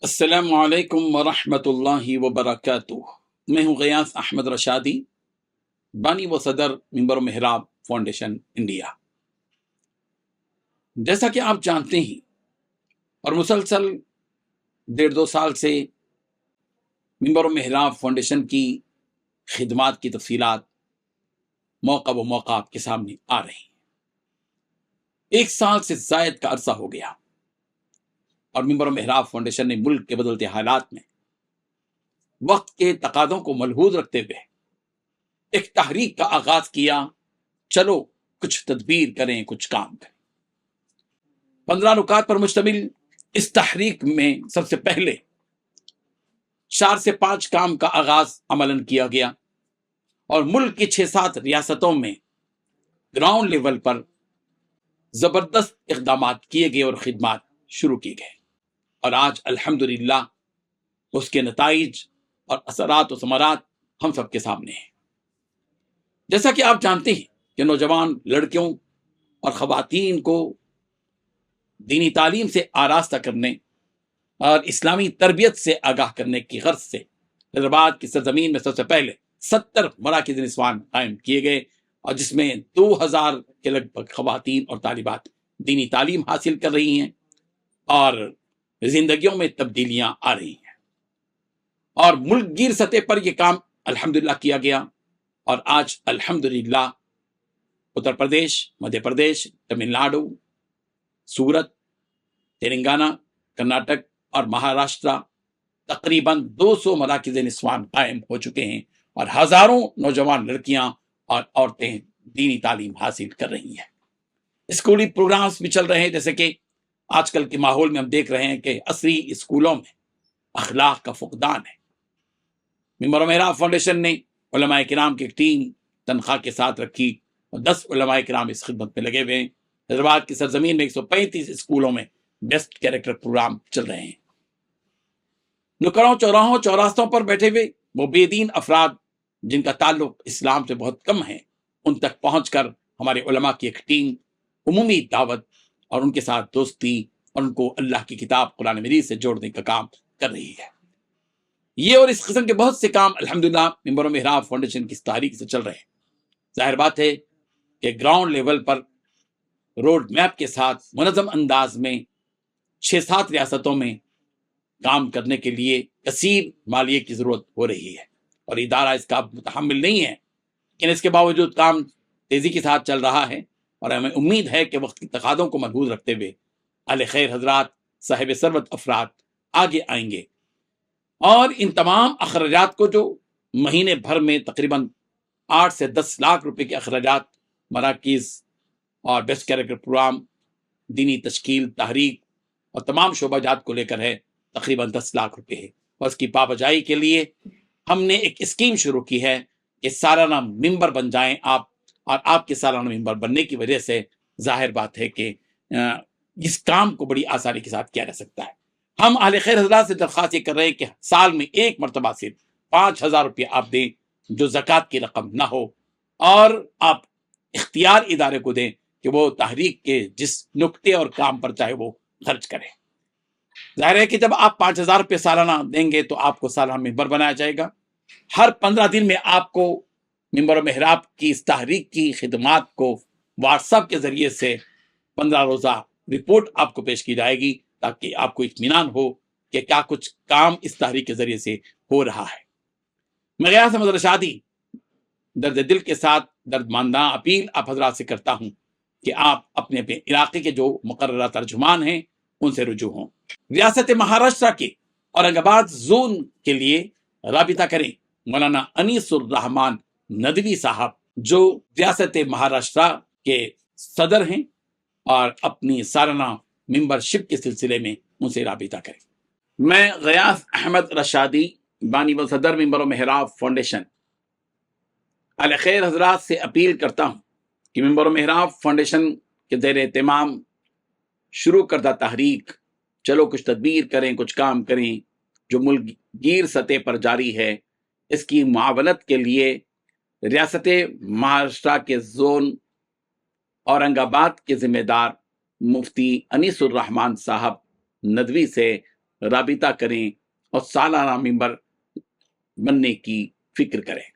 السلام علیکم ورحمۃ اللہ وبرکاتہ۔ میں ہوں غیاث احمد رشادی، بانی و صدر ممبر و محراب فاؤنڈیشن انڈیا۔ جیسا کہ آپ جانتے ہیں اور مسلسل 1.5-2 سال سے ممبر و محراب فاؤنڈیشن کی خدمات کی تفصیلات موقع آپ کے سامنے آ رہی ہیں۔ 1 سال سے زائد کا عرصہ ہو گیا اور ممبر و محراب فاؤنڈیشن نے ملک کے بدلتے حالات میں وقت کے تقاضوں کو ملحوظ رکھتے ہوئے ایک تحریک کا آغاز کیا، چلو کچھ تدبیر کریں، کچھ کام کریں۔ 15 نکات پر مشتمل اس تحریک میں سب سے پہلے 4 سے 5 کام کا آغاز عملاً کیا گیا اور ملک کی 6-7 ریاستوں میں گراؤنڈ لیول پر زبردست اقدامات کیے گئے اور خدمات شروع کی گئے، اور آج الحمدللہ اس کے نتائج اور اثرات و ثمرات ہم سب کے سامنے ہیں۔ جیسا کہ آپ جانتے ہیں کہ نوجوان لڑکیوں اور خواتین کو دینی تعلیم سے آراستہ کرنے اور اسلامی تربیت سے آگاہ کرنے کی غرض سے حیدرآباد کی سرزمین میں سب سے پہلے 70 مراکز نسوان قائم کیے گئے، اور جس میں 2000 کے لگ بھگ خواتین اور طالبات دینی تعلیم حاصل کر رہی ہیں اور زندگیوں میں تبدیلیاں آ رہی ہیں، اور ملک گیر سطح پر یہ کام الحمدللہ کیا گیا، اور آج الحمدللہ اتر پردیش، مدھیہ پردیش، تمل ناڈو، سورت، تلنگانہ، کرناٹک اور مہاراشٹرا تقریباً 200 مراکز نسوان قائم ہو چکے ہیں، اور ہزاروں نوجوان لڑکیاں اور عورتیں دینی تعلیم حاصل کر رہی ہیں۔ اسکولی پروگرامز بھی چل رہے ہیں، جیسے کہ آج کل کے ماحول میں ہم دیکھ رہے ہیں کہ عصری اسکولوں میں اخلاق کا فقدان ہے۔ ممبر و محراب فاؤنڈیشن نے علماء کرام کی ایک ٹیم تنخواہ کے ساتھ رکھی اور 10 علماء کرام اس خدمت میں لگے ہوئے ہیں۔ حیدرآباد کی سرزمین میں 135 اسکولوں میں بیسٹ کیریکٹر پروگرام چل رہے ہیں۔ نکڑوں، چوراہوں، چوراستوں پر بیٹھے ہوئے وہ بے دین افراد جن کا تعلق اسلام سے بہت کم ہے، ان تک پہنچ کر ہمارے علماء کی ایک ٹیم عمومی دعوت اور ان کے ساتھ دوستی اور ان کو اللہ کی کتاب قرآن مجید سے جوڑنے کا کام کر رہی ہے۔ یہ اور اس قسم کے بہت سے کام الحمدللہ ممبر و محراب فاؤنڈیشن کی تحریک سے چل رہے ہیں۔ ظاہر بات ہے کہ گراؤنڈ لیول پر روڈ میپ کے ساتھ منظم انداز میں 6-7 ریاستوں میں کام کرنے کے لیے کثیر مالیے کی ضرورت ہو رہی ہے، اور ادارہ اس کا متحمل نہیں ہے، لیکن اس کے باوجود کام تیزی کے ساتھ چل رہا ہے، اور ہمیں امید ہے کہ وقت کی تقاضوں کو ملحوظ رکھتے ہوئے اہل خیر حضرات، صاحب ثروت افراد آگے آئیں گے، اور ان تمام اخراجات کو، جو مہینے بھر میں تقریباً 8 سے 10 لاکھ روپے کے اخراجات مراکز اور بیسٹ کیریکٹر پروگرام، دینی تشکیل، تحریک اور تمام شعبہ جات کو لے کر ہے، تقریباً 10 لاکھ روپے ہے، اور اس کی پابجائی کے لیے ہم نے ایک اسکیم شروع کی ہے کہ سالانہ ممبر بن جائیں آپ، اور آپ کے سالانہ ممبر بننے کی وجہ سے ظاہر بات ہے کہ اس کام کو بڑی آسانی کے ساتھ کیا جا سکتا ہے۔ ہم اہل خیر حضرات سے درخواست یہ کر رہے ہیں کہ سال میں ایک مرتبہ صرف 5000 روپے آپ دیں، جو زکوٰۃ کی رقم نہ ہو، اور آپ اختیار ادارے کو دیں کہ وہ تحریک کے جس نکتے اور کام پر چاہے وہ خرچ کرے۔ ظاہر ہے کہ جب آپ 5000 روپے سالانہ دیں گے تو آپ کو سالانہ ممبر بنایا جائے گا۔ ہر 15 دن میں آپ کو ممبر و محراب کی اس تحریک کی خدمات کو واٹس ایپ کے ذریعے سے 15 روزہ رپورٹ آپ کو پیش کی جائے گی، تاکہ آپ کو اطمینان ہو کہ کیا کچھ کام اس تحریک کے ذریعے سے ہو رہا ہے۔ میں غیاث احمد رشادی درد دل کے ساتھ درد ماندہ اپیل آپ حضرات سے کرتا ہوں کہ آپ اپنے اپنے علاقے کے جو مقررہ ترجمان ہیں ان سے رجوع ہوں۔ ریاست مہاراشٹرا کے اورنگ آباد زون کے لیے رابطہ کریں مولانا انیس الرحمان ندوی صاحب، جو ریاست مہاراشٹرا کے صدر ہیں، اور اپنی سالانہ ممبرشپ کے سلسلے میں ان سے رابطہ کریں۔ میں غیاث احمد رشادی، بانی و صدر ممبر و محراب فاؤنڈیشن، اہل خیر حضرات سے اپیل کرتا ہوں کہ ممبر و محراب فاؤنڈیشن کے زیر اہتمام شروع کردہ تحریک چلو کچھ تدبیر کریں، کچھ کام کریں، جو ملک گیر سطح پر جاری ہے، اس کی معاونت کے لیے ریاست مہاراشٹرا کے زون اورنگ آباد کے ذمہ دار مفتی انیس الرحمان صاحب ندوی سے رابطہ کریں اور سالانہ ممبر بننے کی فکر کریں۔